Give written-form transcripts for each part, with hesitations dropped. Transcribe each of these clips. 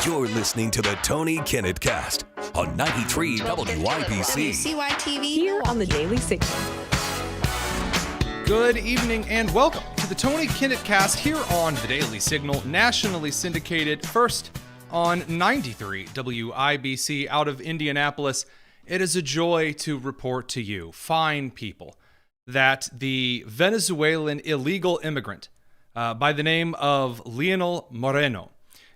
You're listening to the Tony Kinnett Cast on 93 WYPC. WCYTV Here on the Daily Signal. Good evening and welcome to the Tony Kinnett Cast here on the Daily Signal, nationally syndicated, first on 93 WIBC out of Indianapolis. It is a joy to report to you, fine people, that the Venezuelan illegal immigrant by the name of Leonel Moreno.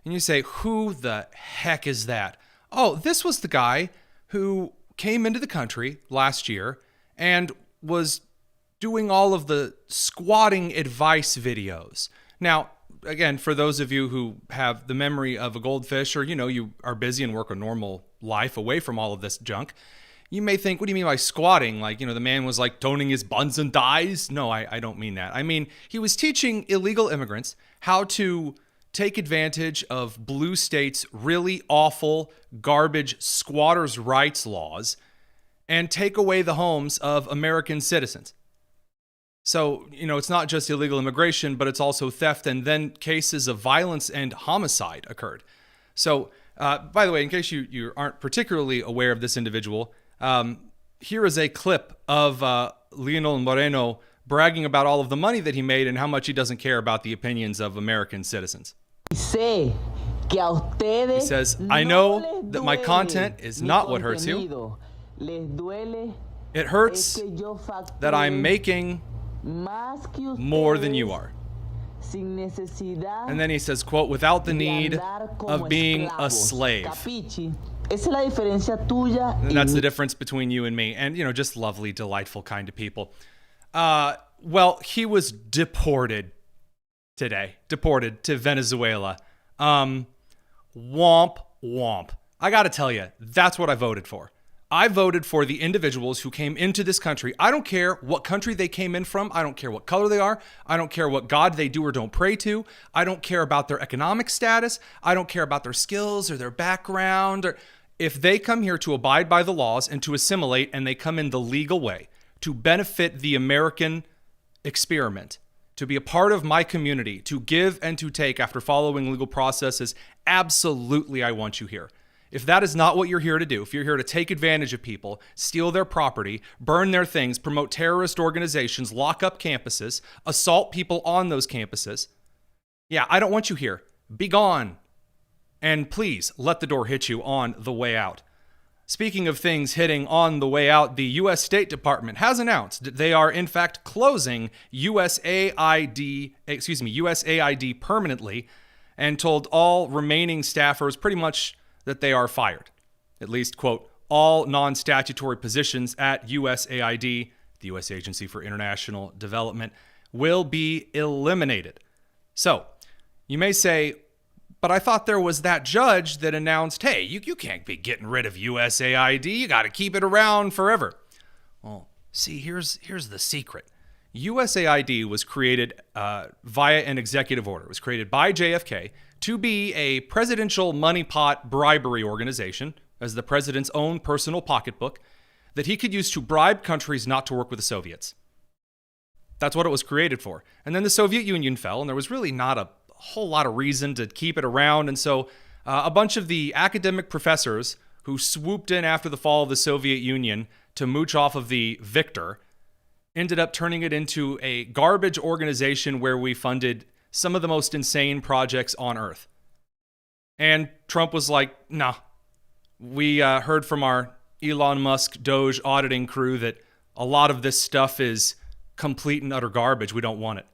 And you say, who the heck is that? Oh, this was the guy who came into the country last year and was doing all of the squatting advice videos. Now, again, for those of you who have the memory of a goldfish, or, you are busy and work a normal life away from all of this junk, you may think, what do you mean by squatting? Like, the man was like toning his buns and thighs? No, I don't mean that. I mean, he was teaching illegal immigrants how to take advantage of blue states' really awful, garbage squatters' rights laws and take away the homes of American citizens. So, it's not just illegal immigration, but it's also theft, and then cases of violence and homicide occurred. So, by the way, in case you aren't particularly aware of this individual, here is a clip of Leonel Moreno bragging about all of the money that he made and how much he doesn't care about the opinions of American citizens. He says, I know that my content is not what hurts you. It hurts that I'm making more than you are. And then he says, quote, without the need of being a slave. And that's the difference between you and me. And, just lovely, delightful kind of people. Well, he was deported today. Deported to Venezuela. Womp, womp. I got to tell you, that's what I voted for. I voted for the individuals who came into this country. I don't care what country they came in from. I don't care what color they are. I don't care what God they do or don't pray to. I don't care about their economic status. I don't care about their skills or their background. Or if they come here to abide by the laws and to assimilate, and they come in the legal way to benefit the American experiment, to be a part of my community, to give and to take after following legal processes, absolutely I want you here. If that is not what you're here to do, if you're here to take advantage of people, steal their property, burn their things, promote terrorist organizations, lock up campuses, assault people on those campuses, yeah, I don't want you here. Be gone. And please let the door hit you on the way out. Speaking of things hitting on the way out, the U.S. State Department has announced that they are in fact closing USAID permanently, and told all remaining staffers pretty much that they are fired. At least, quote, all non-statutory positions at USAID, the U.S. Agency for International Development, will be eliminated. So, you may say, but I thought there was that judge that announced, hey, you can't be getting rid of USAID. You got to keep it around forever. Well, see, here's the secret. USAID was created via an executive order. It was created by JFK to be a presidential money pot bribery organization, as the president's own personal pocketbook, that he could use to bribe countries not to work with the Soviets. That's what it was created for. And then the Soviet Union fell, and there was really not a whole lot of reason to keep it around. And so a bunch of the academic professors who swooped in after the fall of the Soviet Union to mooch off of the victor ended up turning it into a garbage organization where we funded some of the most insane projects on earth. And Trump was like, nah. We heard from our Elon Musk DOGE auditing crew that a lot of this stuff is complete and utter garbage. We don't want it.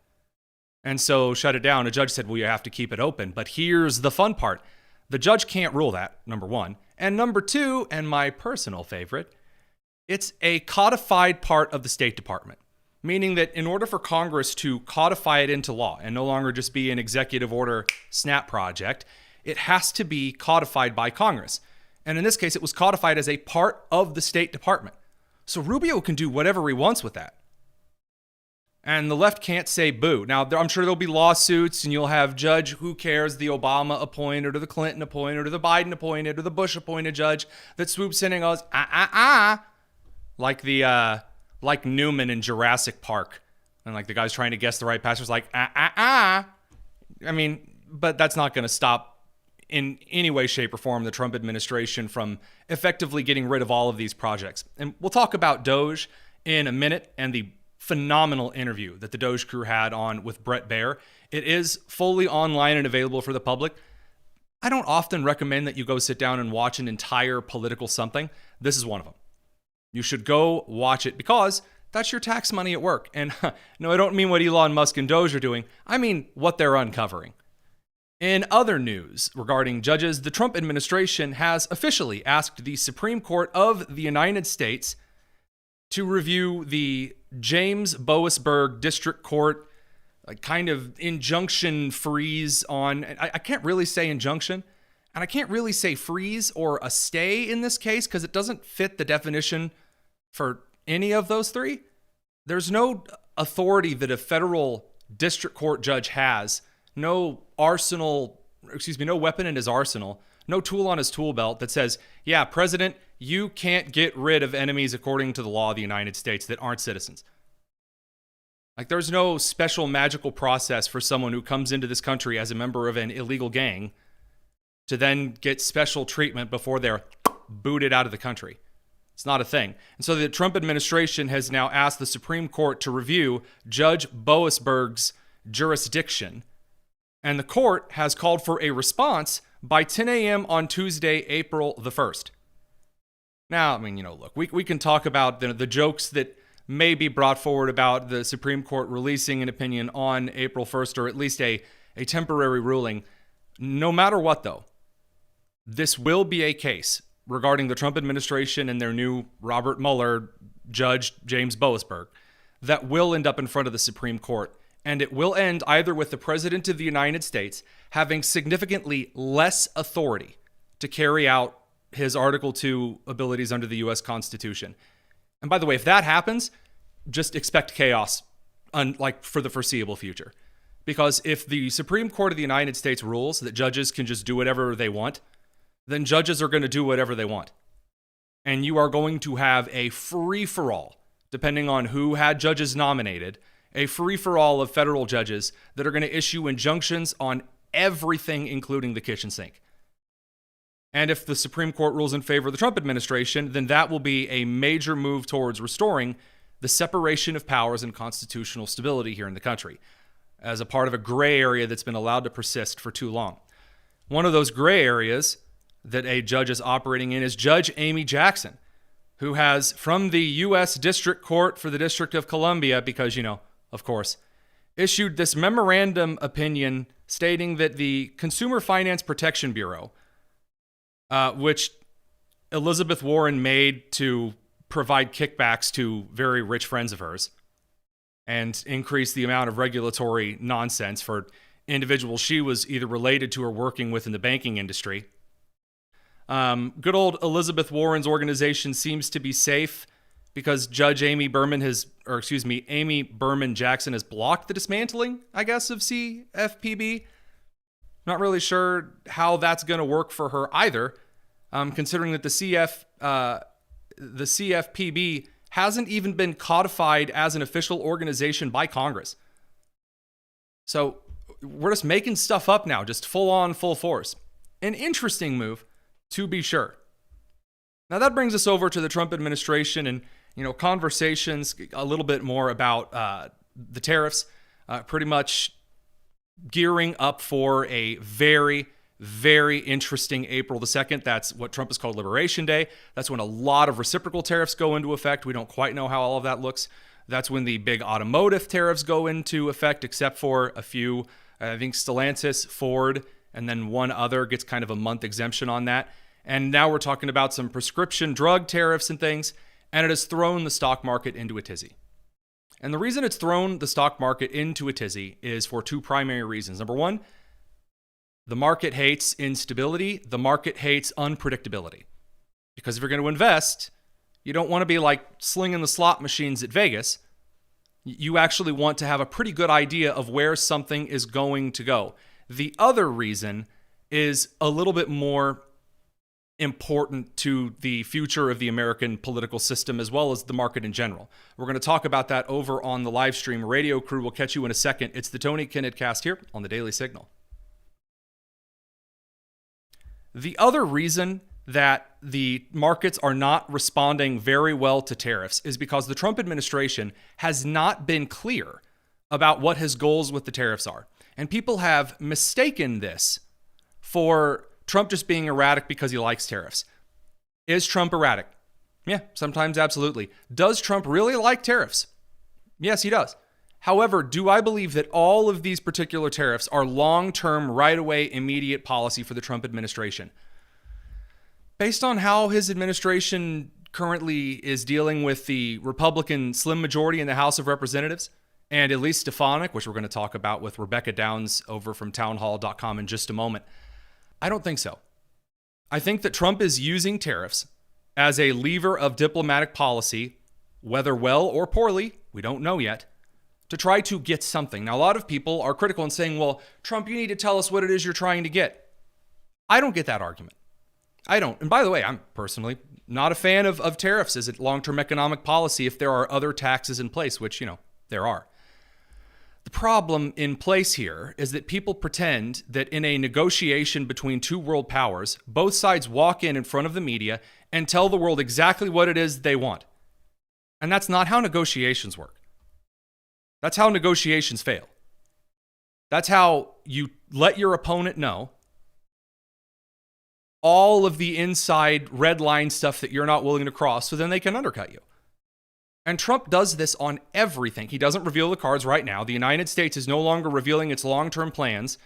And so shut it down. A judge said, well, you have to keep it open. But here's the fun part. The judge can't rule that, number one. And number two, and my personal favorite, it's a codified part of the State Department. Meaning that in order for Congress to codify it into law and no longer just be an executive order snap project, it has to be codified by Congress. And in this case, it was codified as a part of the State Department. So Rubio can do whatever he wants with that. And the left can't say boo. Now, I'm sure there'll be lawsuits, and you'll have Judge Who Cares, the Obama appointed, or the Clinton appointed, or the Biden appointed, or the Bush appointed judge that swoops in and goes, like Newman in Jurassic Park. And like the guy's trying to guess the right pastor's like, I mean, but that's not going to stop in any way, shape, or form the Trump administration from effectively getting rid of all of these projects. And we'll talk about DOGE in a minute and the phenomenal interview that the DOGE crew had on with Bret Baier. It is fully online and available for the public. I don't often recommend that you go sit down and watch an entire political something. This is one of them. You should go watch it because that's your tax money at work. And no, I don't mean what Elon Musk and DOGE are doing. I mean what they're uncovering. In other news regarding judges, the Trump administration has officially asked the Supreme Court of the United States to review the James Boasberg District Court kind of injunction freeze on, I can't really say injunction, and I can't really say freeze or a stay in this case because it doesn't fit the definition for any of those three. There's no authority that a federal district court judge has, no weapon in his arsenal, no tool on his tool belt that says, yeah, President, you can't get rid of enemies according to the law of the United States that aren't citizens. Like, there's no special magical process for someone who comes into this country as a member of an illegal gang to then get special treatment before they're booted out of the country. It's not a thing. And so the Trump administration has now asked the Supreme Court to review Judge Boasberg's jurisdiction. And the court has called for a response by 10 a.m. on Tuesday, April the 1st. Now, I mean, look, we can talk about the jokes that may be brought forward about the Supreme Court releasing an opinion on April 1st, or at least a temporary ruling. No matter what, though, this will be a case regarding the Trump administration and their new Robert Mueller Judge James Boasberg that will end up in front of the Supreme Court. And it will end either with the President of the United States having significantly less authority to carry out his Article 2 abilities under the U.S. Constitution. And by the way, if that happens, just expect chaos for the foreseeable future. Because if the Supreme Court of the United States rules that judges can just do whatever they want, then judges are going to do whatever they want. And you are going to have a free-for-all, depending on who had judges nominated, a free-for-all of federal judges that are going to issue injunctions on everything, including the kitchen sink. And if the Supreme Court rules in favor of the Trump administration, then that will be a major move towards restoring the separation of powers and constitutional stability here in the country, as a part of a gray area that's been allowed to persist for too long. One of those gray areas that a judge is operating in is Judge Amy Jackson, who has, from the U.S. District Court for the District of Columbia, because, of course, issued this memorandum opinion stating that the Consumer Finance Protection Bureau, which Elizabeth Warren made to provide kickbacks to very rich friends of hers and increase the amount of regulatory nonsense for individuals she was either related to or working with in the banking industry. Good old Elizabeth Warren's organization seems to be safe because Judge Amy Berman Jackson has blocked the dismantling, I guess, of CFPB. Not really sure how that's going to work for her either, considering that the CFPB hasn't even been codified as an official organization by Congress. So we're just making stuff up now, just full on, full force. An interesting move, to be sure. Now that brings us over to the Trump administration and, conversations a little bit more about the tariffs, pretty much gearing up for a very, very interesting April the 2nd. That's what Trump has called Liberation Day. That's when a lot of reciprocal tariffs go into effect. We don't quite know how all of that looks. That's when the big automotive tariffs go into effect, except for a few. I think Stellantis, Ford, and then one other gets kind of a month exemption on that. And now we're talking about some prescription drug tariffs and things, and it has thrown the stock market into a tizzy. And the reason it's thrown the stock market into a tizzy is for two primary reasons. Number one, the market hates instability. The market hates unpredictability. Because if you're going to invest, you don't want to be like slinging the slot machines at Vegas. You actually want to have a pretty good idea of where something is going to go. The other reason is a little bit more important to the future of the American political system as well as the market in general. We're going to talk about that over on the live stream. Radio crew will catch you in a second. It's the Tony Kinnett Cast here on the Daily Signal. The other reason that the markets are not responding very well to tariffs is because the Trump administration has not been clear about what his goals with the tariffs are. And people have mistaken this for Trump just being erratic because he likes tariffs. Is Trump erratic? Yeah, sometimes absolutely. Does Trump really like tariffs? Yes, he does. However, do I believe that all of these particular tariffs are long-term, right-away, immediate policy for the Trump administration? Based on how his administration currently is dealing with the Republican slim majority in the House of Representatives, and Elise Stefanik, which we're going to talk about with Rebecca Downs over from townhall.com in just a moment, I don't think so. I think that Trump is using tariffs as a lever of diplomatic policy, whether well or poorly, we don't know yet, to try to get something. Now, a lot of people are critical and saying, well, Trump, you need to tell us what it is you're trying to get. I don't get that argument. I don't. And by the way, I'm personally not a fan of tariffs as a long-term economic policy if there are other taxes in place, which, there are. The problem in place here is that people pretend that in a negotiation between two world powers, both sides walk in front of the media and tell the world exactly what it is they want. And that's not how negotiations work. That's how negotiations fail. That's how you let your opponent know all of the inside red line stuff that you're not willing to cross so then they can undercut you. And Trump does this on everything. He doesn't reveal the cards right now. The United States is no longer revealing its long-term plans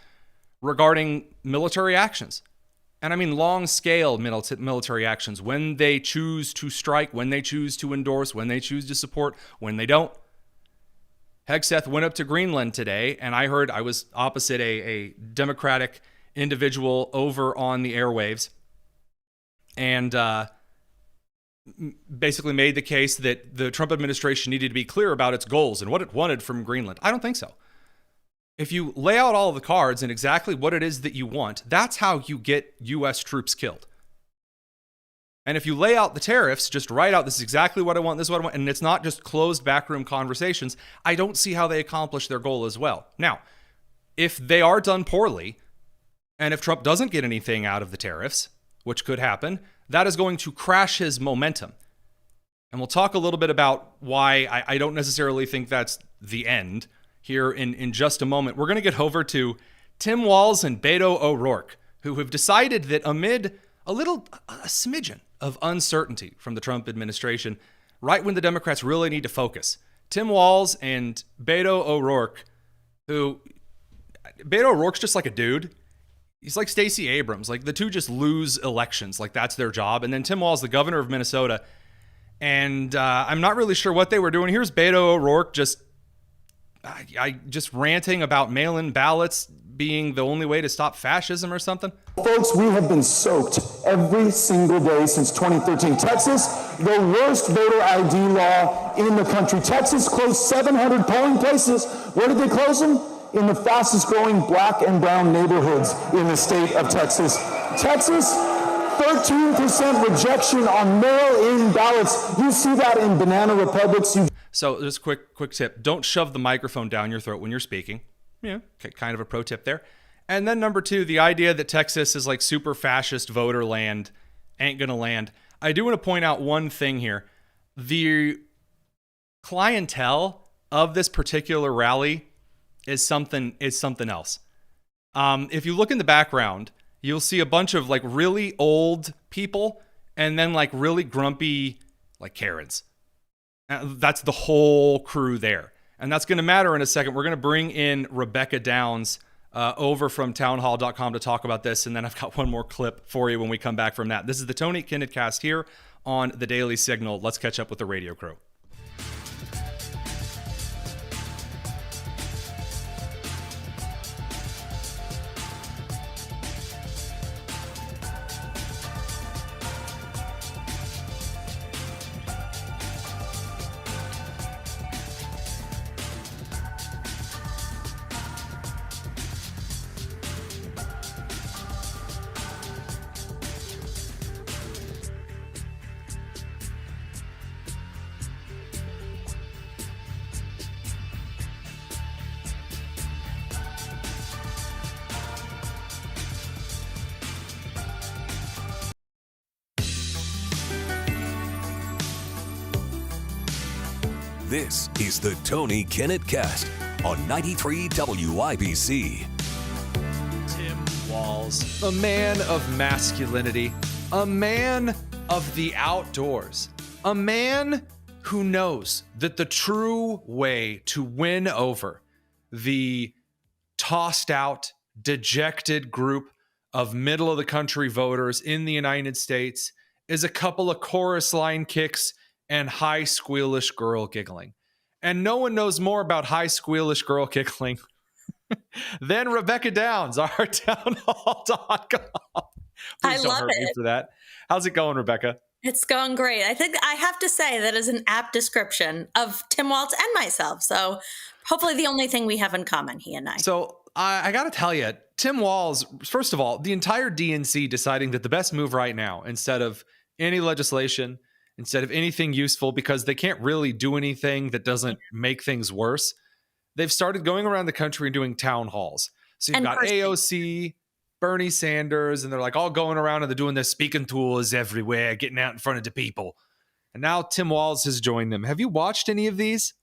regarding military actions. And I mean long-scale military actions, when they choose to strike, when they choose to endorse, when they choose to support, when they don't. Hegseth went up to Greenland today, and I heard I was opposite a Democratic individual over on the airwaves, and basically made the case that the Trump administration needed to be clear about its goals and what it wanted from Greenland. I don't think so. If you lay out all of the cards and exactly what it is that you want, that's how you get U.S. troops killed. And if you lay out the tariffs, just write out, this is exactly what I want, this is what I want, and it's not just closed backroom conversations, I don't see how they accomplish their goal as well. Now, if they are done poorly, and if Trump doesn't get anything out of the tariffs, which could happen, that is going to crash his momentum. And we'll talk a little bit about why I don't necessarily think that's the end here in just a moment. We're going to get over to Tim Walz and Beto O'Rourke, who have decided that amid a smidgen of uncertainty from the Trump administration, right when the Democrats really need to focus. Tim Walz and Beto O'Rourke, Beto O'Rourke's just like a dude. He's like Stacey Abrams. Like, the two just lose elections. Like, that's their job. And then Tim Walz, the governor of Minnesota. And I'm not really sure what they were doing. Here's Beto O'Rourke just ranting about mail-in ballots being the only way to stop fascism or something. Folks, we have been soaked every single day since 2013. Texas, the worst voter ID law in the country. Texas closed 700 polling places. Where did they close them? In the fastest growing black and brown neighborhoods in the state of Texas. Texas, 13% rejection on mail-in ballots. You see that in banana republics. So just quick tip. Don't shove the microphone down your throat when you're speaking. Yeah, okay, kind of a pro tip there. And then number two, the idea that Texas is like super fascist voter land ain't going to land. I do want to point out one thing here. The clientele of this particular rally is something else. If you look in the background, you'll see a bunch of like really old people and then like really grumpy like Karens. That's the whole crew there. And that's going to matter in a second. We're going to bring in Rebecca Downs over from townhall.com to talk about this. And then I've got one more clip for you when we come back from that. This is the Tony Kinnett Cast here on the Daily Signal. Let's catch up with the radio crew. This is the Tony Kinnett Cast on 93 WIBC. Tim Walz, a man of masculinity, a man of the outdoors, a man who knows that the true way to win over the tossed out, dejected group of middle of the country voters in the United States is a couple of chorus line kicks and high squealish girl giggling. And no one knows more about high squealish girl giggling than Rebecca Downs, our townhall.com. I love it. For that. How's it going, Rebecca? It's going great. I think I have to say that is an apt description of Tim Walz and myself. So hopefully the only thing we have in common, he and I. So I got to tell you, Tim Walz, first of all, the entire DNC deciding that the best move right now, instead of any legislation, instead of anything useful, because they can't really do anything that doesn't make things worse, they've started going around the country and doing town halls. So you've got AOC, Bernie Sanders, and they're like all going around and they're doing their speaking tours everywhere, getting out in front of the people. And now Tim Walz has joined them. Have you watched any of these?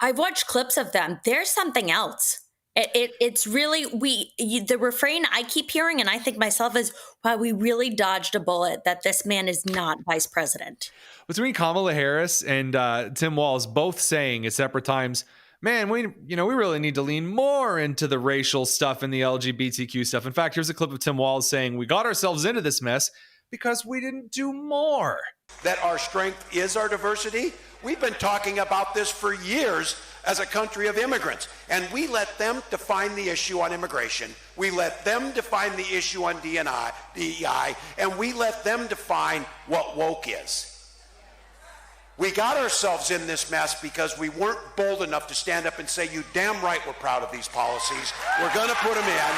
I've watched clips of them. There's something else. It's really, the refrain I keep hearing, and I think myself, is, wow, we really dodged a bullet that this man is not vice president. Between Kamala Harris and Tim Walz both saying at separate times, man, we really need to lean more into the racial stuff and the LGBTQ stuff. In fact, here's a clip of Tim Walz saying, we got ourselves into this mess because we didn't do more. That our strength is our diversity. We've been talking about this for years as a country of immigrants, and we let them define the issue on immigration. We let them define the issue on DEI, and we let them define what woke is. We got ourselves in this mess because we weren't bold enough to stand up and say, you damn right we're proud of these policies. We're going to put them in,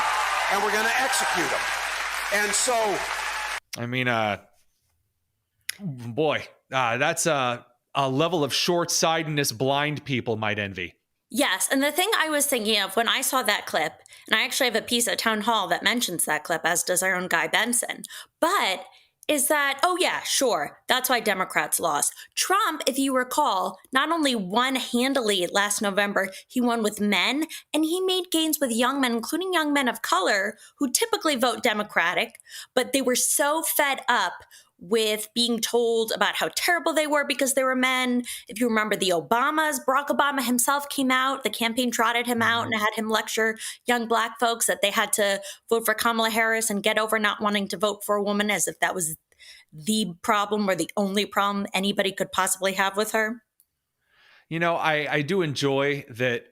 and we're going to execute them. And so... I mean, that's a level of short-sightedness blind people might envy. Yes, and the thing I was thinking of when I saw that clip, and I actually have a piece at Town Hall that mentions that clip, as does our own Guy Benson, but is that, oh yeah, sure, that's why Democrats lost. Trump, if you recall, not only won handily last November, he won with men, and he made gains with young men, including young men of color who typically vote Democratic, but they were so fed up with being told about how terrible they were because they were men. If you remember the Obamas, Barack Obama himself came out, the campaign trotted him out and had him lecture young black folks that they had to vote for Kamala Harris and get over not wanting to vote for a woman, as if that was the problem or the only problem anybody could possibly have with her. You know, I do enjoy that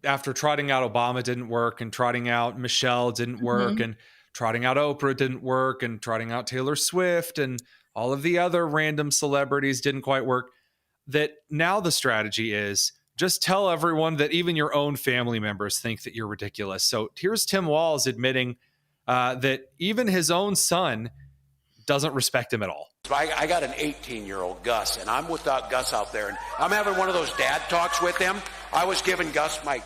after trotting out Obama didn't work, and trotting out Michelle didn't work, and trotting out Oprah didn't work, and trotting out Taylor Swift and all of the other random celebrities didn't quite work, that now the strategy is just tell everyone that even your own family members think that you're ridiculous. So here's Tim Walz admitting that even his own son doesn't respect him at all. I got an 18-year-old, Gus, and I'm without Gus out there, and I'm having one of those dad talks with him. I was giving Gus my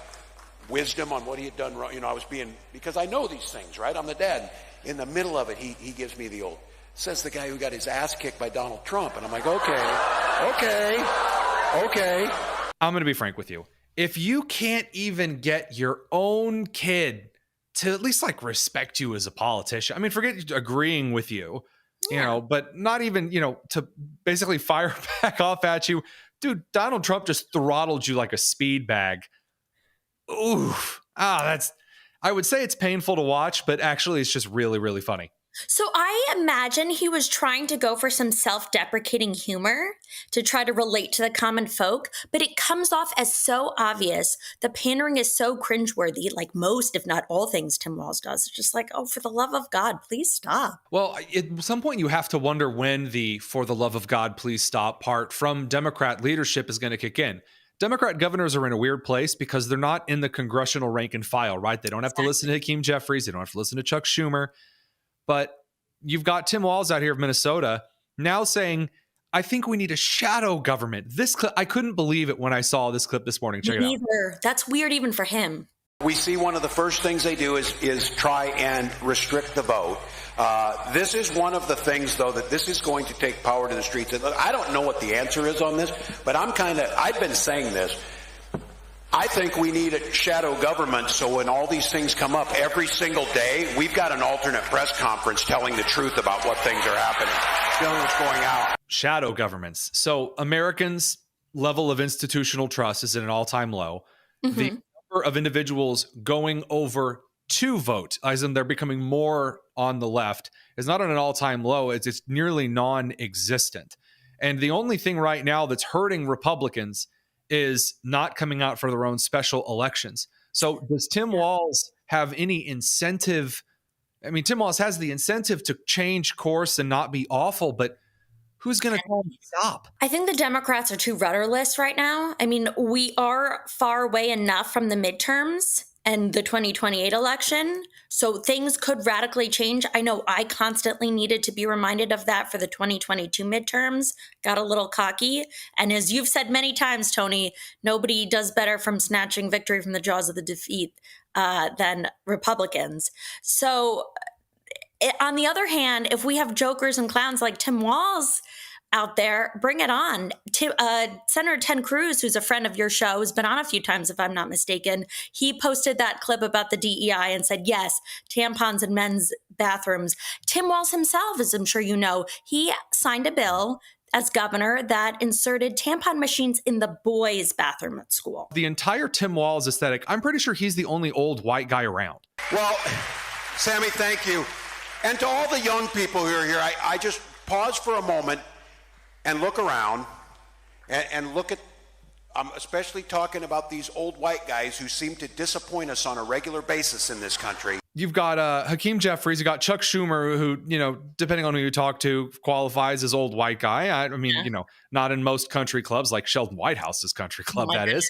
wisdom on what he had done wrong. You know, I was being, because I know these things, right? I'm the dad. In the middle of it, he gives me the old, says the guy who got his ass kicked by Donald Trump. And I'm like, okay. I'm going to be frank with you. If you can't even get your own kid to at least like respect you as a politician, I mean, forget agreeing with you, you know, but not even, you know, to basically fire back off at you. Dude, Donald Trump just throttled you like a speed bag. Oof. I would say it's painful to watch, but actually it's just really, really funny. So I imagine he was trying to go for some self-deprecating humor to try to relate to the common folk, but it comes off as so obvious. The pandering is so cringeworthy, like most, if not all things Tim Walz does. It's just like, oh, for the love of God, please stop. Well, at some point you have to wonder when the "for the love of God, please stop" part from Democrat leadership is going to kick in. Democrat governors are in a weird place because they're not in the congressional rank and file, right? They don't have to listen to Hakeem Jeffries. They don't have to listen to Chuck Schumer. But you've got Tim Walz out here of Minnesota now saying, I think we need a shadow government. This clip, I couldn't believe it when I saw this clip this morning. Check it out. Neither. That's weird even for him. We see one of the first things they do is try and restrict the vote. This is one of the things, though, that this is going to take power to the streets. I don't know what the answer is on this, but I've been saying this. I think we need a shadow government, so when all these things come up every single day, we've got an alternate press conference telling the truth about what things are happening, telling what's going out. Shadow governments. So Americans' level of institutional trust is at an all-time low. Mm-hmm. The number of individuals going over to vote, as in they're becoming more on the left, is not at an all-time low. It's nearly non-existent. And the only thing right now that's hurting Republicans is not coming out for their own special elections. So does Tim Walz have any incentive? I mean, Tim Walz has the incentive to change course and not be awful, but who's going to tell him to stop? I think the Democrats are too rudderless right now. I mean, we are far away enough from the midterms and the 2028 election, so things could radically change. I know I constantly needed to be reminded of that for the 2022 midterms, got a little cocky. And as you've said many times, Tony, nobody does better from snatching victory from the jaws of the defeat than Republicans. So on the other hand, if we have jokers and clowns like Tim Walz out there, bring it on. Senator Ted Cruz, who's a friend of your show, has been on a few times, if I'm not mistaken. He posted that clip about the DEI and said, yes, tampons in men's bathrooms. Tim Walz himself, as I'm sure you know, he signed a bill as governor that inserted tampon machines in the boys' bathroom at school. The entire Tim Walz aesthetic, I'm pretty sure he's the only old white guy around. Well, Sammy, thank you. And to all the young people who are here, I just pause for a moment and look around and look at, I'm especially talking about these old white guys who seem to disappoint us on a regular basis in this country. You've got Hakeem Jeffries, you've got Chuck Schumer, who, you know, depending on who you talk to, qualifies as old white guy. I mean, you know, not in most country clubs like Sheldon Whitehouse's country club, that is.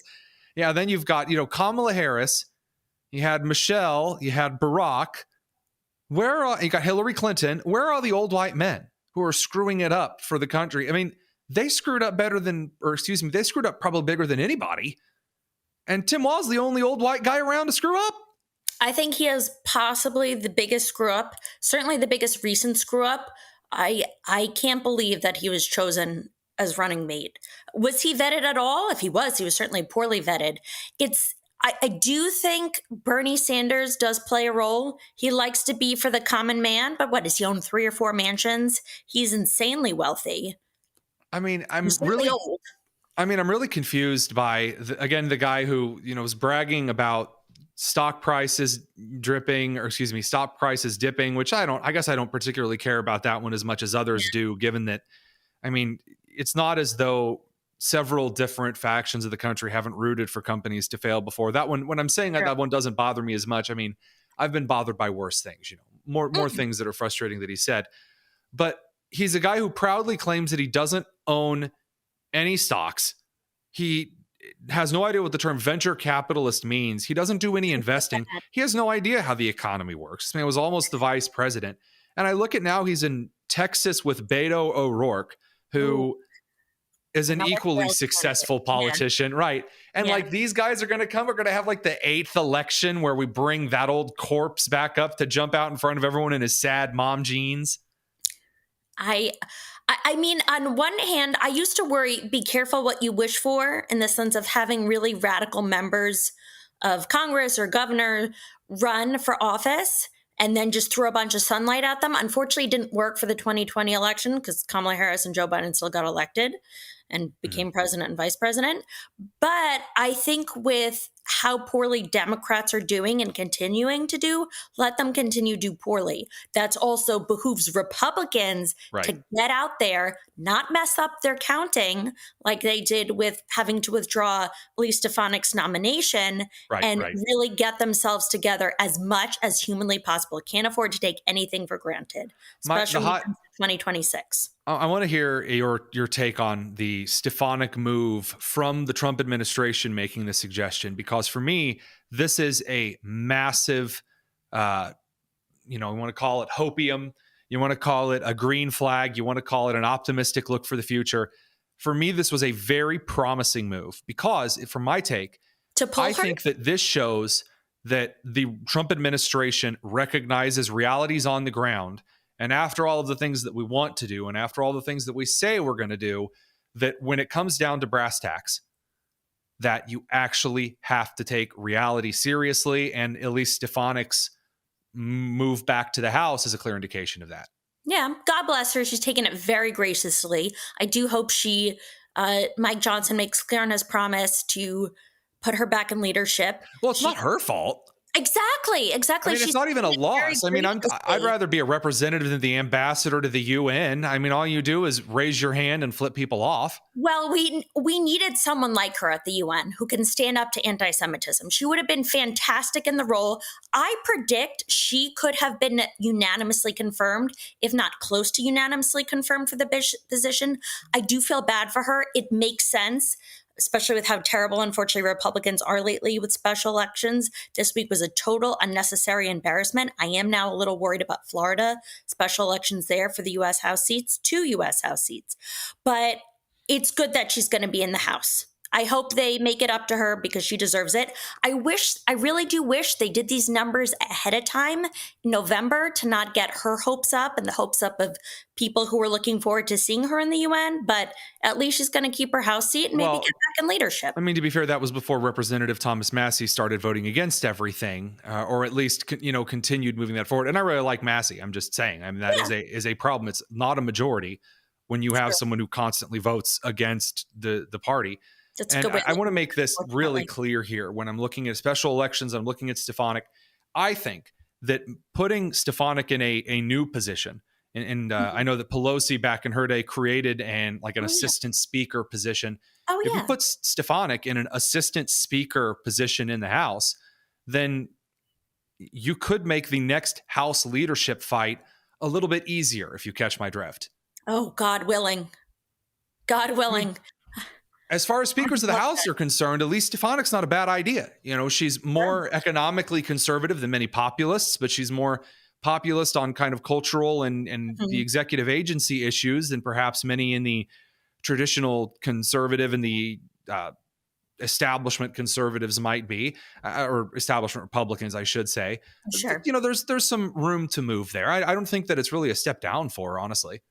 Yeah, then you've got, you know, Kamala Harris, you had Michelle, you had Barack. You got Hillary Clinton. Where are all the old white men who are screwing it up for the country? I mean, they screwed up they screwed up probably bigger than anybody. And Tim Walz, the only old white guy around to screw up. I think he is possibly the biggest screw up, certainly the biggest recent screw up. I can't believe that he was chosen as running mate. Was he vetted at all? If he was certainly poorly vetted. I do think Bernie Sanders does play a role. He likes to be for the common man, but what, does he own 3 or 4 mansions? He's insanely wealthy. I mean, I'm really confused by the guy who, you know, was bragging about stock prices dipping, which I guess I don't particularly care about that one as much as others do, given that, I mean, it's not as though several different factions of the country haven't rooted for companies to fail before. That one, when I'm saying that one doesn't bother me as much, I mean, I've been bothered by worse things, you know, more things that are frustrating that he said. But he's a guy who proudly claims that he doesn't own any stocks. He has no idea what the term venture capitalist means. He doesn't do any investing. He has no idea how the economy works. I mean, he was almost the vice president. And I look at now, he's in Texas with Beto O'Rourke, who is an equally successful politician, right? And like, these guys are going to come. We're going to have like the 8th election where we bring that old corpse back up to jump out in front of everyone in his sad mom jeans. I mean, on one hand, I used to worry, be careful what you wish for, in the sense of having really radical members of Congress or governor run for office and then just throw a bunch of sunlight at them. Unfortunately, it didn't work for the 2020 election because Kamala Harris and Joe Biden still got elected and became president and vice president. But I think with how poorly Democrats are doing and continuing to do, let them continue to do poorly. That's also behooves Republicans to get out there, not mess up their counting like they did with having to withdraw Lee Stefanik's nomination, and really get themselves together as much as humanly possible. Can't afford to take anything for granted, especially in 2026. I want to hear your take on the Stefanik move from the Trump administration making the suggestion, because for me, this is a massive, you want to call it hopium, you want to call it a green flag, you want to call it an optimistic look for the future. For me, this was a very promising move because, from my take, I think that this shows that the Trump administration recognizes realities on the ground. And after all of the things that we want to do, and after all the things that we say we're going to do, that when it comes down to brass tacks, that you actually have to take reality seriously. And Elise Stefanik's move back to the House is a clear indication of that. Yeah, God bless her. She's taken it very graciously. I do hope Mike Johnson makes clear on his promise to put her back in leadership. Well, it's not her fault. Exactly. I mean, it's not even a loss. I mean, I'd rather be a representative than the ambassador to the UN. I mean, all you do is raise your hand and flip people off. Well, we needed someone like her at the UN who can stand up to anti-Semitism. She would have been fantastic in the role. I predict she could have been unanimously confirmed, if not close to unanimously confirmed for the position. I do feel bad for her. It makes sense, especially with how terrible, unfortunately, Republicans are lately with special elections. This week was a total unnecessary embarrassment. I am now a little worried about Florida, special elections there for the U.S. House seats, 2 U.S. House seats. But it's good that she's going to be in the House. I hope they make it up to her because she deserves it. I really do wish they did these numbers ahead of time in November to not get her hopes up and the hopes up of people who were looking forward to seeing her in the UN. But at least she's going to keep her House seat and maybe get back in leadership. I mean, to be fair, that was before Representative Thomas Massie started voting against everything, or at least, continued moving that forward. And I really like Massie. I'm just saying, I mean, that is a problem. It's not a majority when you have someone who constantly votes against the party. And I want to make this really clear here. When I'm looking at special elections, I'm looking at Stefanik. I think that putting Stefanik in a new position, and I know that Pelosi back in her day created an assistant speaker position. If you put Stefanik in an assistant speaker position in the House, then you could make the next House leadership fight a little bit easier, if you catch my drift. Oh, God willing. God willing. As far as speakers of the House are concerned, Elise Stefanik's not a bad idea. She's more economically conservative than many populists, but she's more populist on kind of cultural and the executive agency issues than perhaps many in the traditional conservative and the establishment conservatives might be, or establishment Republicans, I should say. Sure. There's some room to move there. I don't think that it's really a step down for her, honestly.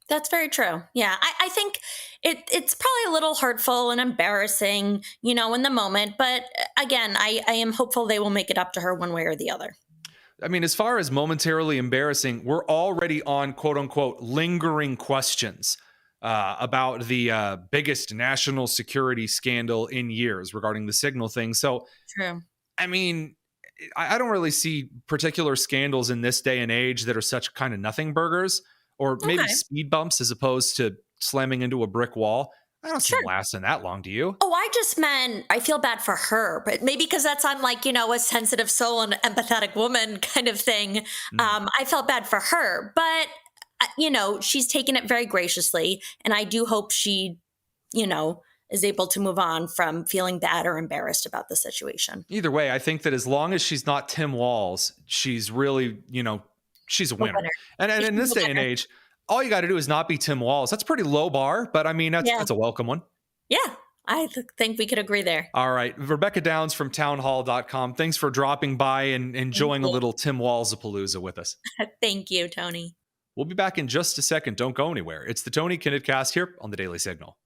That's very true. Yeah, I think it's probably a little hurtful and embarrassing, in the moment. But again, I am hopeful they will make it up to her one way or the other. I mean, as far as momentarily embarrassing, we're already on quote unquote lingering questions about the biggest national security scandal in years regarding the signal thing. So, true. I mean, I don't really see particular scandals in this day and age that are such kind of nothing burgers. Or maybe speed bumps as opposed to slamming into a brick wall. I don't see it lasting that long, do you? Oh, I just meant I feel bad for her, but maybe because that's on a sensitive soul and empathetic woman kind of thing. I felt bad for her, but she's taken it very graciously, and I do hope she, is able to move on from feeling bad or embarrassed about the situation. Either way, I think that as long as she's not Tim Walz, she's really, she's a winner. And in this day and age, all you got to do is not be Tim Walz. That's a pretty low bar, but I mean, that's a welcome one. Yeah, I think we could agree there. All right. Rebecca Downs from townhall.com. Thanks for dropping by and enjoying a little Tim Walz-a-palooza with us. Thank you, Tony. We'll be back in just a second. Don't go anywhere. It's the Tony Kinnett Cast here on the Daily Signal.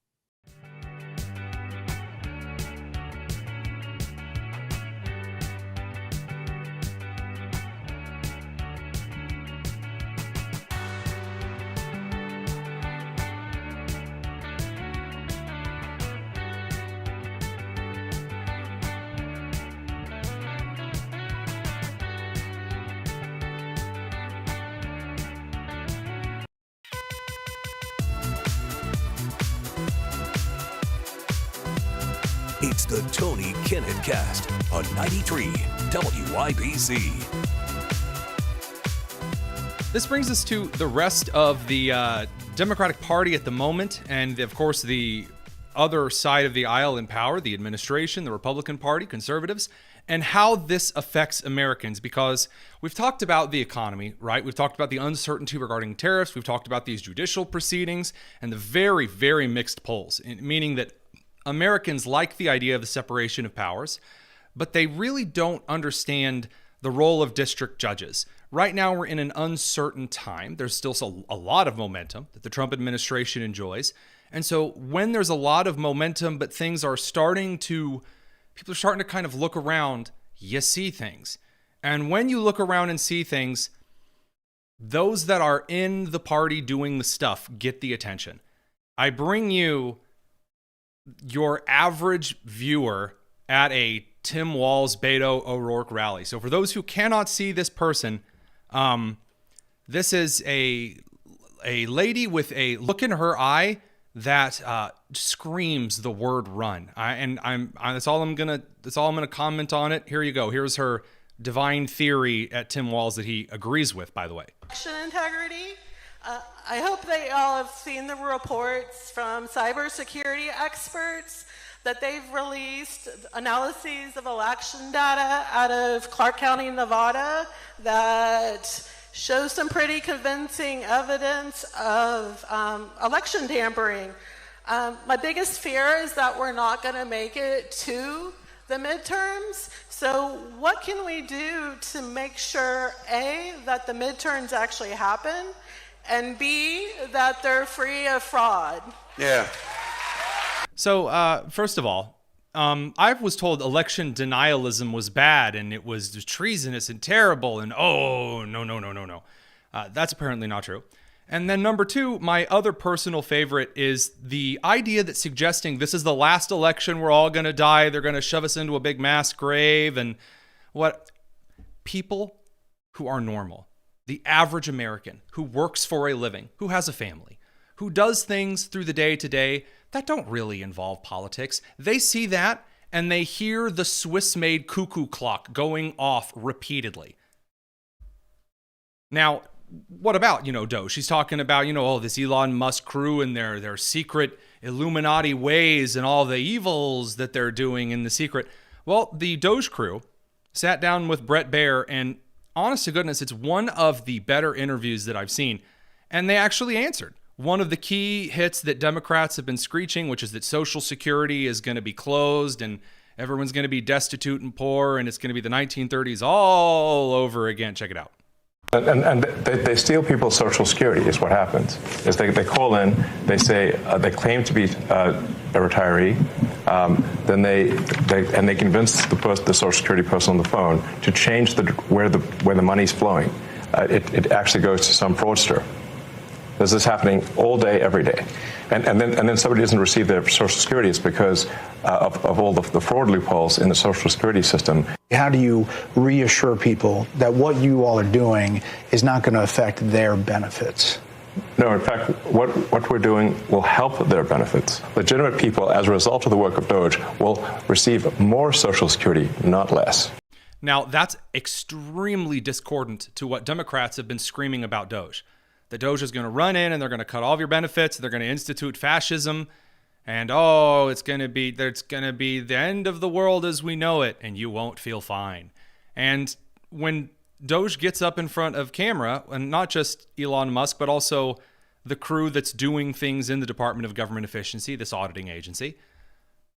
It's the Tony Kinnett Cast on 93 WIBC. This brings us to the rest of the Democratic Party at the moment, and of course the other side of the aisle in power, the administration, the Republican Party, conservatives, and how this affects Americans. Because we've talked about the economy, right? We've talked about the uncertainty regarding tariffs. We've talked about these judicial proceedings and the very, very mixed polls, meaning that Americans like the idea of the separation of powers, but they really don't understand the role of district judges. Right now, we're in an uncertain time. There's still a lot of momentum that the Trump administration enjoys. And so when there's a lot of momentum, but things are people are starting to kind of look around, you see things. And when you look around and see things, those that are in the party doing the stuff get the attention. I bring you your average viewer at a Tim Walz Beto O'Rourke rally. So for those who cannot see this person, this is a lady with a look in her eye that screams the word "run." That's all I'm gonna comment on it. Here you go. Here's her divine theory at Tim Walz that he agrees with, by the way. Election integrity. I hope that y'all have seen the reports from cybersecurity experts that they've released analyses of election data out of Clark County, Nevada, that shows some pretty convincing evidence of election tampering. My biggest fear is that we're not going to make it to the midterms. So what can we do to make sure, A, that the midterms actually happen, and B, that they're free of fraud? Yeah. So, first of all, I was told election denialism was bad and it was treasonous and terrible and no. That's apparently not true. And then number two, my other personal favorite is the idea that suggesting this is the last election, we're all going to die, they're going to shove us into a big mass grave, and what people who are normal, the average American who works for a living, who has a family, who does things through the day to day that don't really involve politics. They see that and they hear the Swiss-made cuckoo clock going off repeatedly. Now, what about, DOGE? She's talking about, this Elon Musk crew and their secret Illuminati ways and all the evils that they're doing in the secret. Well, the DOGE crew sat down with Bret Baier, and honest to goodness, it's one of the better interviews that I've seen. And they actually answered one of the key hits that Democrats have been screeching, which is that Social Security is going to be closed and everyone's going to be destitute and poor, and it's going to be the 1930s all over again. Check it out. And they steal people's Social Security is what happens. Is they call in, they say they claim to be a retiree, then they convince the Social Security person on the phone to change where the money's flowing. It actually goes to some fraudster. This is happening all day, every day. And then somebody doesn't receive their Social Security. It's because of all the fraud loopholes in the Social Security system. How do you reassure people that what you all are doing is not going to affect their benefits? No, in fact, what we're doing will help their benefits. Legitimate people, as a result of the work of DOGE, will receive more Social Security, not less. Now, that's extremely discordant to what Democrats have been screaming about DOGE. The DOGE is going to run in and they're going to cut all of your benefits. They're going to institute fascism. And it's going to be the end of the world as we know it, and you won't feel fine. And when DOGE gets up in front of camera, and not just Elon Musk, but also the crew that's doing things in the Department of Government Efficiency, this auditing agency,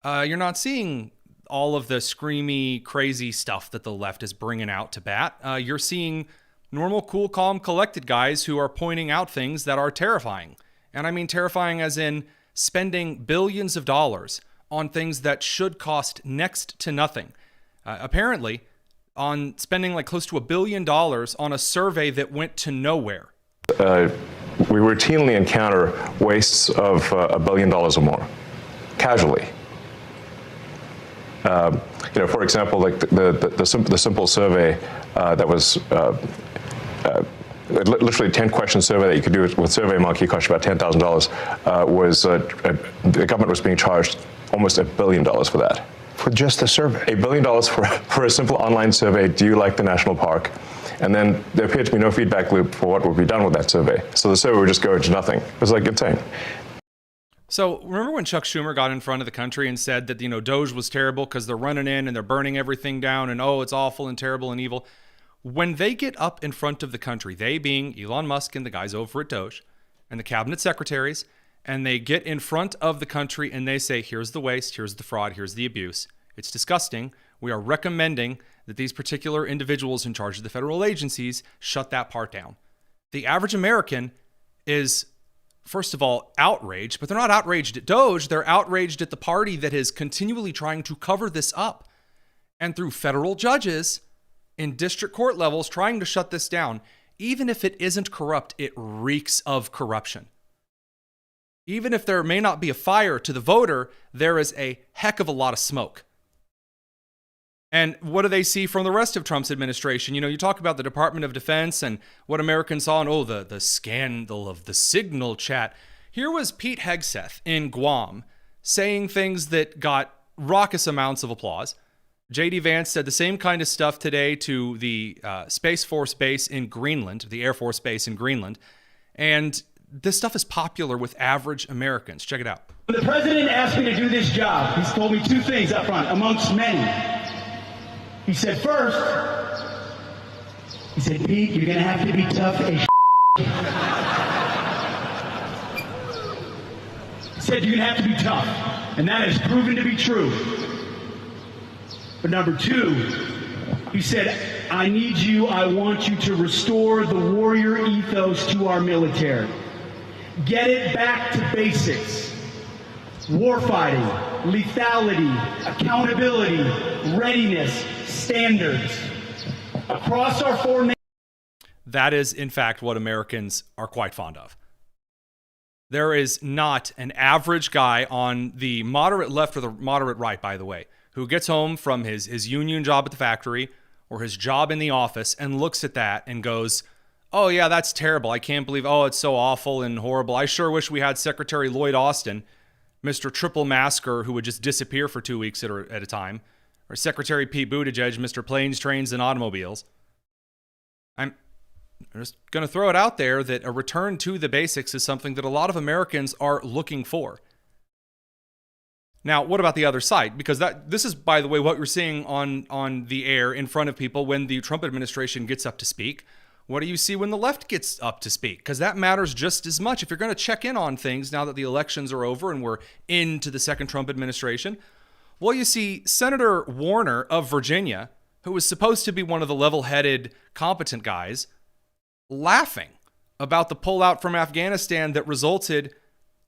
you're not seeing all of the screamy, crazy stuff that the left is bringing out to bat. You're seeing normal, cool, calm, collected guys who are pointing out things that are terrifying. And I mean terrifying as in spending billions of dollars on things that should cost next to nothing. Apparently, on spending like close to $1 billion on a survey that went to nowhere. We routinely encounter wastes of $1 billion or more, casually. For example, like the simple survey that was literally 10-question survey that you could do with SurveyMonkey, cost you about $10,000. The government was being charged almost $1 billion for that. For just the survey? $1 billion for a simple online survey. Do you like the national park? And then there appeared to be no feedback loop for what would be done with that survey. So the survey would just go into nothing. It was like insane. So remember when Chuck Schumer got in front of the country and said that, DOGE was terrible because they're running in and they're burning everything down and, it's awful and terrible and evil. When they get up in front of the country, they being Elon Musk and the guys over at DOGE and the cabinet secretaries, and they get in front of the country and they say, here's the waste, here's the fraud, here's the abuse. It's disgusting. We are recommending that these particular individuals in charge of the federal agencies shut that part down. The average American is, first of all, outraged, but they're not outraged at DOGE. They're outraged at the party that is continually trying to cover this up. And through federal judges in district court levels trying to shut this down, even if it isn't corrupt, it reeks of corruption. Even if there may not be a fire to the voter, there is a heck of a lot of smoke. And what do they see from the rest of Trump's administration? You know, you talk about the Department of Defense and what Americans saw, and the scandal of the Signal chat. Here was Pete Hegseth in Guam saying things that got raucous amounts of applause. J.D. Vance said the same kind of stuff today to the Space Force base in Greenland, the Air Force base in Greenland. And this stuff is popular with average Americans. Check it out. When the president asked me to do this job, he's told me two things up front, amongst many. He said, first, he said, Pete, you're going to have to be tough as He said, you're going to have to be tough. And that has proven to be true. But number two, he said, I want you to restore the warrior ethos to our military. Get it back to basics. Warfighting, lethality, accountability, readiness, standards. Across our four nations. That is, in fact, what Americans are quite fond of. There is not an average guy on the moderate left or the moderate right, by the way, who gets home from his union job at the factory or his job in the office and looks at that and goes, oh, yeah, that's terrible. I can't believe, it's so awful and horrible. I sure wish we had Secretary Lloyd Austin, Mr. Triple Masker, who would just disappear for 2 weeks at a time, or Secretary Pete Buttigieg, Mr. Planes, Trains, and Automobiles. I'm just going to throw it out there that a return to the basics is something that a lot of Americans are looking for. Now, what about the other side? Because this is, by the way, what you're seeing on the air in front of people when the Trump administration gets up to speak. What do you see when the left gets up to speak? Because that matters just as much. If you're going to check in on things now that the elections are over and we're into the second Trump administration, well, you see Senator Warner of Virginia, who was supposed to be one of the level-headed, competent guys, laughing about the pullout from Afghanistan that resulted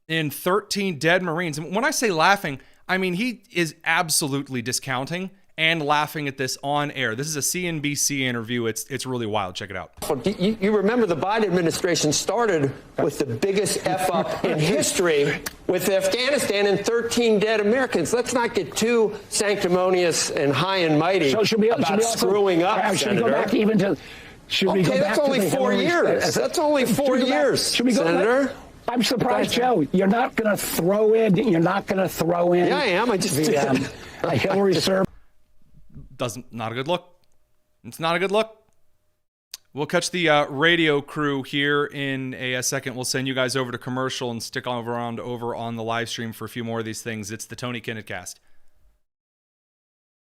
in 13 dead Marines. And when I say laughing, I mean he is absolutely discounting and laughing at this on air. This is a CNBC interview. It's really wild. Check it out. You remember the Biden administration started with the biggest F-up in history with Afghanistan and 13 dead Americans. Let's not get too sanctimonious and high and mighty about screwing up, Senator. Go back even to... That's only 4 years. That's only 4 years, Senator. I'm surprised, Joe. You're not going to throw in. Yeah, I am. I just did. Hillary served. Not a good look. It's not a good look. We'll catch the radio crew here in a second. We'll send you guys over to commercial and stick around over on the live stream for a few more of these things. It's the Tony Kinnett Cast.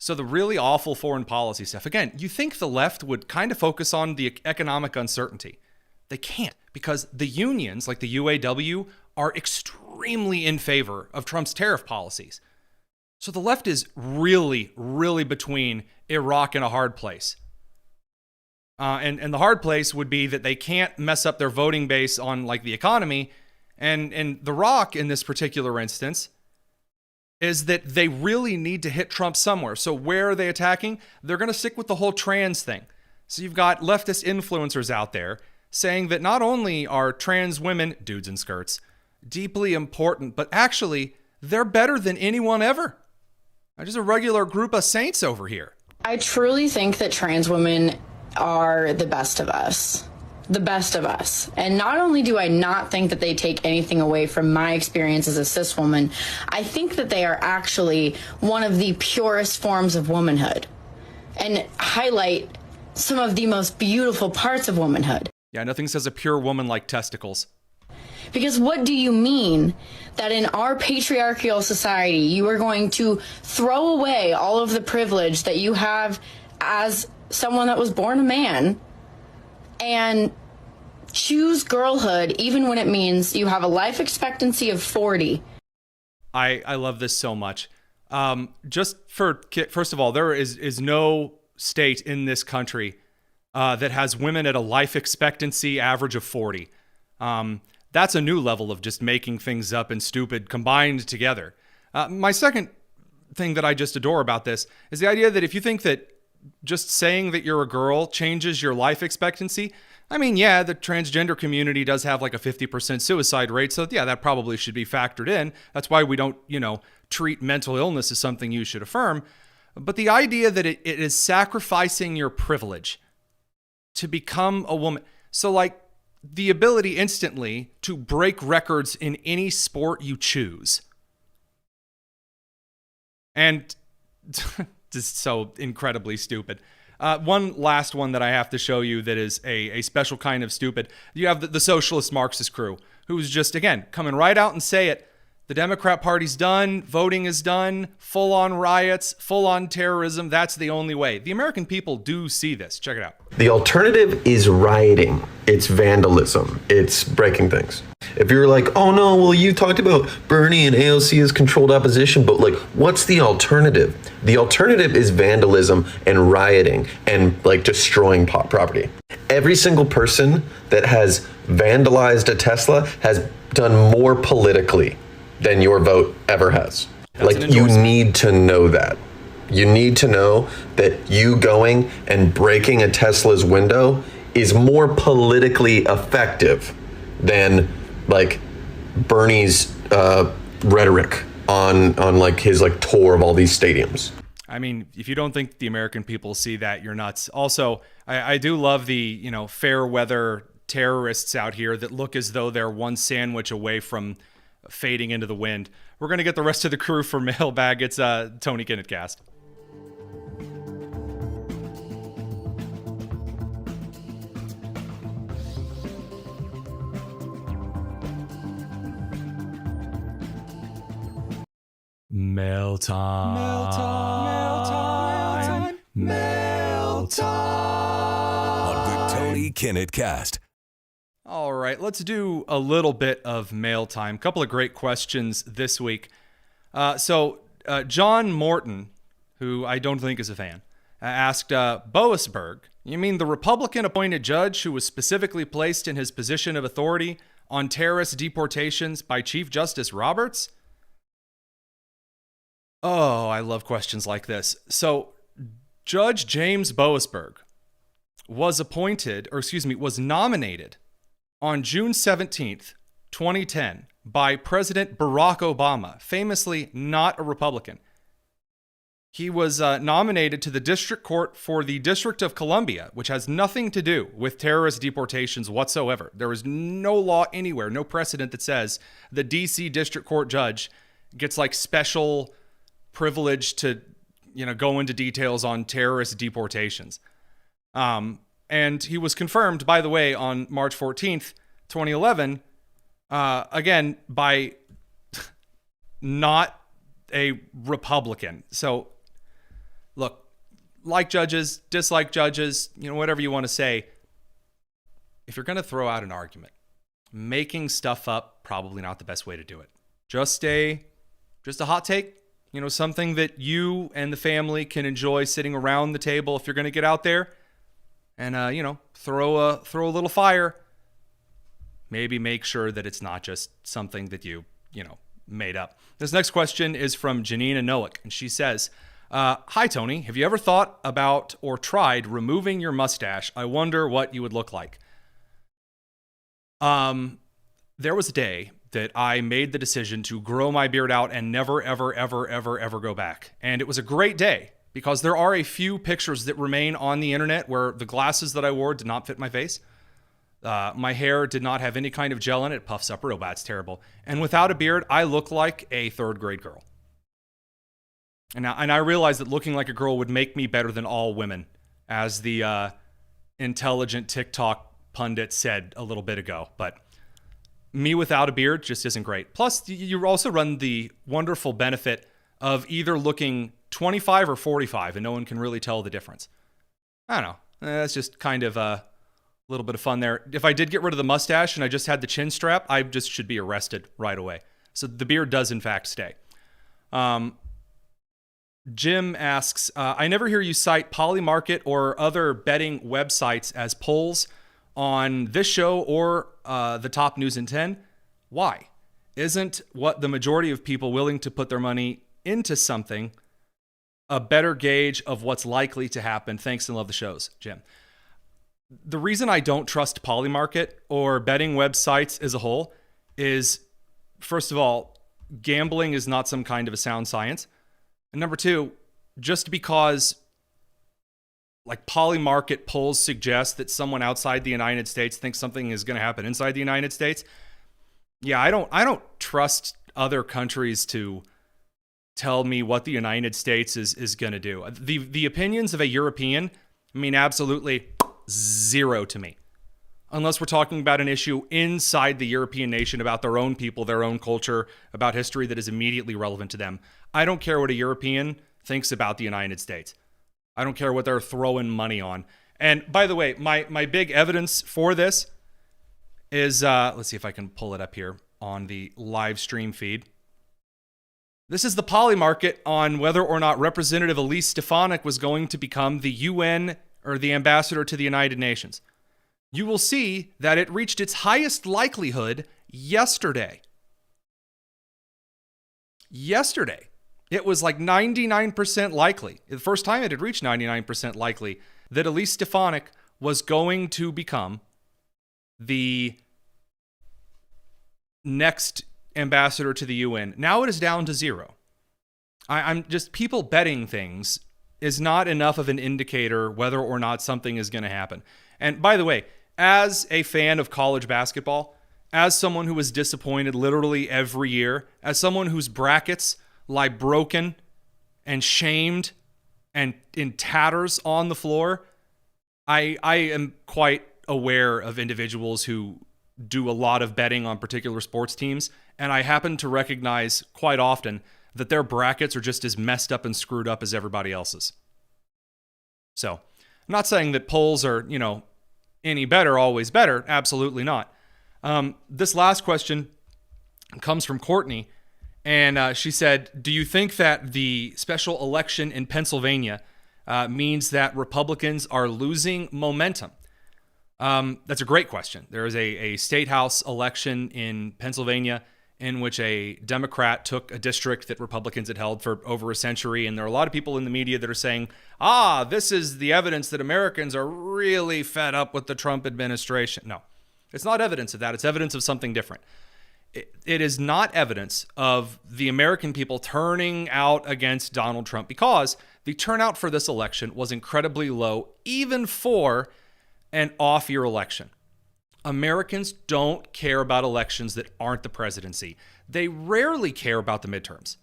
So the really awful foreign policy stuff. Again, you think the left would kind of focus on the economic uncertainty. They can't, because the unions, like the UAW, are extremely in favor of Trump's tariff policies. So the left is really, really between Iraq and a hard place. And the hard place would be that they can't mess up their voting base on like the economy. And the rock in this particular instance is that they really need to hit Trump somewhere. So where are they attacking? They're going to stick with the whole trans thing. So you've got leftist influencers out there saying that not only are trans women, dudes in skirts, deeply important, but actually they're better than anyone ever. Just a regular group of saints over here. I truly think that trans women are the best of us. The best of us. And not only do I not think that they take anything away from my experience as a cis woman, I think that they are actually one of the purest forms of womanhood and highlight some of the most beautiful parts of womanhood. Yeah, nothing says a pure woman like testicles. Because what do you mean that in our patriarchal society, you are going to throw away all of the privilege that you have as someone that was born a man and choose girlhood, even when it means you have a life expectancy of 40? I love this so much. First of all, there is no state in this country that has women at a life expectancy average of 40. That's a new level of just making things up and stupid combined together. My second thing that I just adore about this is the idea that if you think that just saying that you're a girl changes your life expectancy, I mean, yeah, the transgender community does have like a 50% suicide rate. So yeah, that probably should be factored in. That's why we don't, treat mental illness as something you should affirm. But the idea that it is sacrificing your privilege to become a woman. So like the ability instantly to break records in any sport you choose. And just so incredibly stupid. One last one that I have to show you that is a special kind of stupid. You have the socialist Marxist crew, who's just, again, coming right out and say it. The Democrat Party's done. Voting is done. Full-on riots, full-on terrorism. That's the only way. The American people do see this. Check it out. The alternative is rioting. It's vandalism. It's breaking things. If you're like, oh no, well, you talked about Bernie and AOC as controlled opposition, but like, what's the alternative? The alternative is vandalism and rioting and like destroying property. Every single person that has vandalized a Tesla has done more politically than your vote ever has. Like, you need to know that. You need to know that you going and breaking a Tesla's window is more politically effective than like Bernie's rhetoric on like his like tour of all these stadiums. I mean, if you don't think the American people see that, you're nuts. Also, I do love the, fair weather terrorists out here that look as though they're one sandwich away from fading into the wind. We're going to get the rest of the crew for Mailbag. It's Tony Kinnett. Mail time. Mail time. Mail time. On the Tony Kinnett Cast. All right, let's do a little bit of mail time. Couple of great questions this week. John Morton, who I don't think is a fan, asked Boasberg, you mean the Republican-appointed judge who was specifically placed in his position of authority on terrorist deportations by Chief Justice Roberts? Oh, I love questions like this. So, Judge James Boasberg was nominated on June 17th, 2010, by President Barack Obama, famously not a Republican. He was nominated to the District Court for the District of Columbia, which has nothing to do with terrorist deportations whatsoever. There is no law anywhere, no precedent that says the DC District Court judge gets like special privilege to, go into details on terrorist deportations. And he was confirmed, by the way, on March 14th, 2011, again, by not a Republican. So, look, like judges, dislike judges, whatever you want to say, if you're going to throw out an argument, making stuff up, probably not the best way to do it. Just a hot take, something that you and the family can enjoy sitting around the table if you're going to get out there and, throw a little fire. Maybe make sure that it's not just something that you made up. This next question is from Janina Noack, and she says, hi, Tony. Have you ever thought about or tried removing your mustache? I wonder what you would look like. There was a day that I made the decision to grow my beard out and never, ever, ever, ever, ever go back. And it was a great day because there are a few pictures that remain on the internet where the glasses that I wore did not fit my face. My hair did not have any kind of gel in it. It puffs up real bad. It's terrible. And without a beard, I look like a third grade girl. And I realized that looking like a girl would make me better than all women, as the intelligent TikTok pundit said a little bit ago. But me without a beard just isn't great. Plus, you also run the wonderful benefit of either looking 25 or 45, and no one can really tell the difference. I don't know. That's just kind of a little bit of fun there. If I did get rid of the mustache and I just had the chin strap, I just should be arrested right away. So the beard does, in fact, stay. Jim asks, I never hear you cite Polymarket or other betting websites as polls on this show or the Top News in 10. Why? Isn't what the majority of people willing to put their money into something a better gauge of what's likely to happen? Thanks and love the shows, Jim. The reason I don't trust Polymarket or betting websites as a whole is, first of all, gambling is not some kind of a sound science. And number two, just because like Polymarket polls suggest that someone outside the United States thinks something is going to happen inside the United States, yeah, I don't trust other countries to tell me what the United States is going to do. The opinions of a European, I mean, absolutely zero to me. Unless we're talking about an issue inside the European nation about their own people, their own culture, about history that is immediately relevant to them. I don't care what a European thinks about the United States. I don't care what they're throwing money on. And by the way, my big evidence for this is, let's see if I can pull it up here on the live stream feed. This is the Polymarket on whether or not Representative Elise Stefanik was going to become the UN or the ambassador to the United Nations. You will see that it reached its highest likelihood yesterday. Yesterday, it was like 99% likely. The first time it had reached 99% likely that Elise Stefanik was going to become the next ambassador to the UN. Now it is down to zero. I'm just, people betting things is not enough of an indicator whether or not something is going to happen. And by the way, as a fan of college basketball, as someone who is disappointed literally every year, as someone whose brackets lie broken and shamed and in tatters on the floor, I am quite aware of individuals who do a lot of betting on particular sports teams, and I happen to recognize quite often that their brackets are just as messed up and screwed up as everybody else's. So, I'm not saying that polls are, any better, always better. Absolutely not. This last question comes from Courtney, and she said, do you think that the special election in Pennsylvania means that Republicans are losing momentum? That's a great question. There is a state house election in Pennsylvania in which a Democrat took a district that Republicans had held for over a century. And there are a lot of people in the media that are saying, this is the evidence that Americans are really fed up with the Trump administration. No, it's not evidence of that. It's evidence of something different. It is not evidence of the American people turning out against Donald Trump, because the turnout for this election was incredibly low, even for an off-year election. Americans don't care about elections that aren't the presidency. They rarely care about the midterms.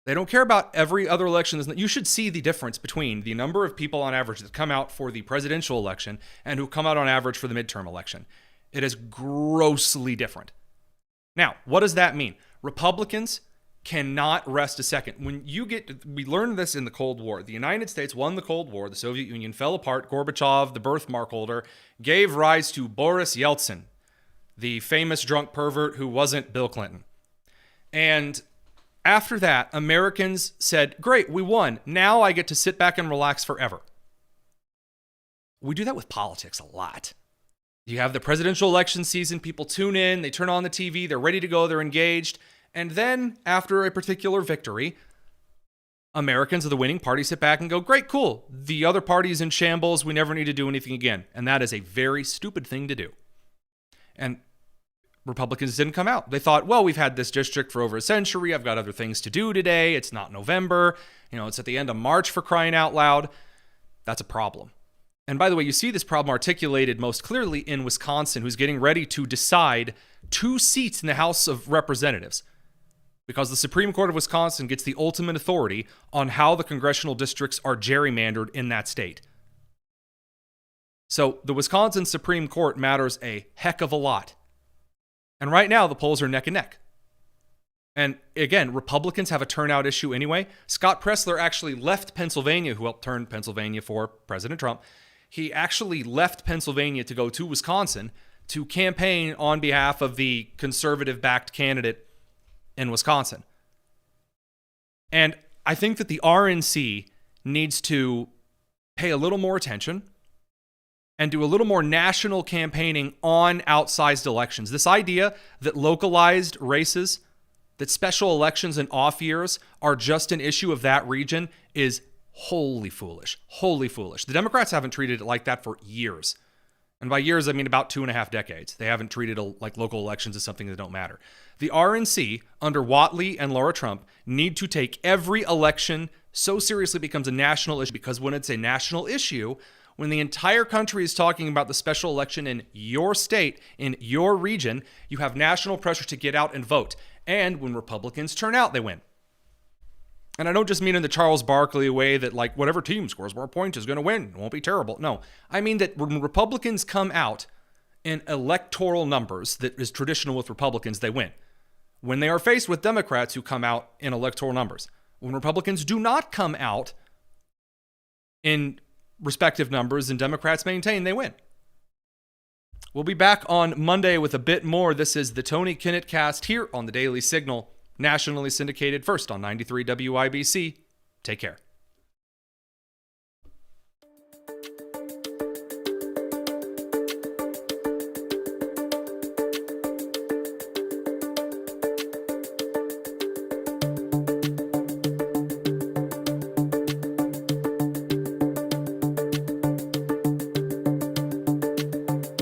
They don't care about every other election. You should see the difference between the number of people on average that come out for the presidential election and who come out on average for the midterm election. It is grossly different. Now, what does that mean? Republicans cannot rest a second. We learned this in the Cold War. The United States won the Cold War. The Soviet Union fell apart. Gorbachev, the birthmark holder, gave rise to Boris Yeltsin, the famous drunk pervert who wasn't Bill Clinton. And after that, Americans said, great, we won. Now I get to sit back and relax forever. We do that with politics a lot. You have the presidential election season, people tune in, they turn on the TV, they're ready to go, they're engaged. And then, after a particular victory, Americans of the winning party sit back and go, great, cool. The other party is in shambles. We never need to do anything again. And that is a very stupid thing to do. And Republicans didn't come out. They thought, well, we've had this district for over a century. I've got other things to do today. It's not November. It's at the end of March, for crying out loud. That's a problem. And by the way, you see this problem articulated most clearly in Wisconsin, who's getting ready to decide 2 seats in the House of Representatives, because the Supreme Court of Wisconsin gets the ultimate authority on how the congressional districts are gerrymandered in that state. So the Wisconsin Supreme Court matters a heck of a lot. And right now, the polls are neck and neck. And again, Republicans have a turnout issue anyway. Scott Presler actually left Pennsylvania, who helped turn Pennsylvania for President Trump. He actually left Pennsylvania to go to Wisconsin to campaign on behalf of the conservative-backed candidate in Wisconsin. And I think that the RNC needs to pay a little more attention and do a little more national campaigning on outsized elections. This idea that localized races, that special elections and off years are just an issue of that region is wholly foolish. Wholly foolish. The Democrats haven't treated it like that for years. And by years, I mean about 2.5 decades. They haven't treated like local elections as something that don't matter. The RNC, under Whatley and Laura Trump, need to take every election so seriously it becomes a national issue, because when it's a national issue, when the entire country is talking about the special election in your state, in your region, you have national pressure to get out and vote. And when Republicans turn out, they win. And I don't just mean in the Charles Barkley way that like whatever team scores more points is going to win. It won't be terrible. No, I mean that when Republicans come out in electoral numbers that is traditional with Republicans, they win. When they are faced with Democrats who come out in electoral numbers, when Republicans do not come out in respective numbers and Democrats maintain, they win. We'll be back on Monday with a bit more. This is the Tony Kinnett Cast here on the Daily Signal, nationally syndicated, first on 93 WIBC. Take care.